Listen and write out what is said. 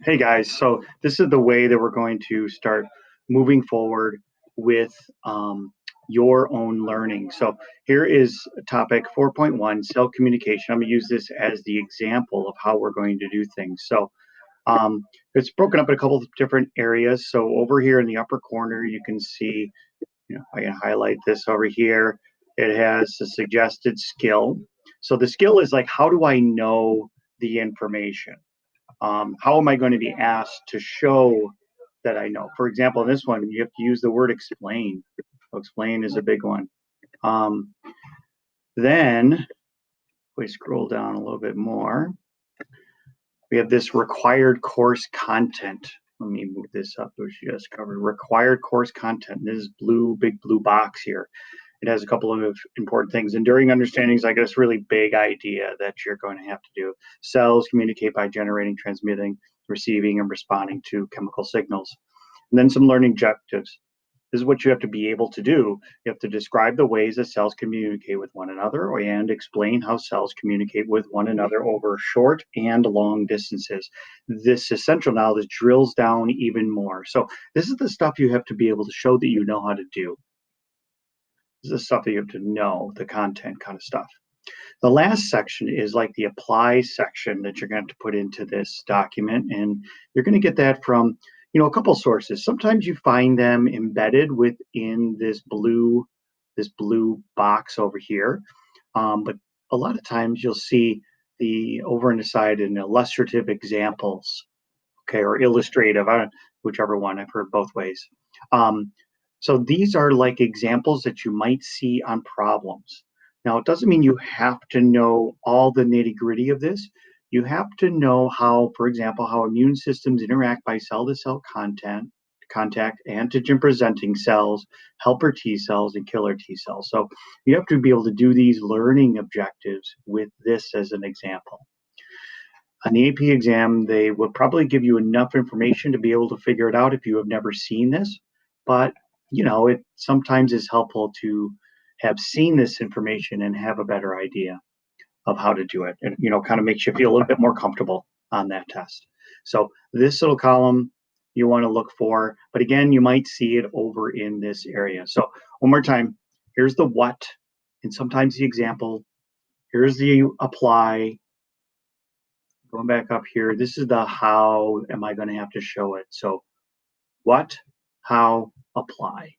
Hey guys, so this is the way that we're going to start moving forward with your own learning. So here is topic 4.1, cell communication. I'm going to use this as the example of how we're going to do things. So um, it's broken up in a couple of different areas. So over here in the upper corner, you can see, I can highlight this over here. It has a suggested skill. So the skill is like, how do I know the information? How am I going to be asked to show that I know? For example, in this one, you have to use the word explain. So explain is a big one. Um, then, if we scroll down a little bit more, we have this required course content. Let me move this up, which you just covered. Required course content. This is big blue box here. It has a couple of important things. Enduring understanding is like this really big idea that you're going to have to do. Cells communicate by generating, transmitting, receiving, and responding to chemical signals. And then some learning objectives. This is what you have to be able to do. You have to describe the ways that cells communicate with one another and explain how cells communicate with one another over short and long distances. This essential knowledge drills down even more. So this is the stuff you have to be able to show that you know how to do. This is stuff that you have to know, the content kind of stuff. The last section is like the apply section that you're going to have to put into this document. And you're going to get that from, a couple sources. Sometimes you find them embedded within this blue box over here. But a lot of times you'll see the over on the side in illustrative examples, okay, or illustrative, whichever one. I've heard both ways. Um, so these are like examples that you might see on problems. Now, it doesn't mean you have to know all the nitty gritty of this. You have to know how, for example, how immune systems interact by cell to cell contact, antigen presenting cells, helper T cells, and killer T cells. So you have to be able to do these learning objectives with this as an example. On the AP exam, they will probably give you enough information to be able to figure it out if you have never seen this. But, it sometimes is helpful to have seen this information and have a better idea of how to do it. And, kind of makes you feel a little bit more comfortable on that test. So this little column you want to look for, but again, you might see it over in this area. So one more time, here's the what, and sometimes the example. Here's the apply. Going back up here, this is the how am I going to have to show it. So what, how, apply.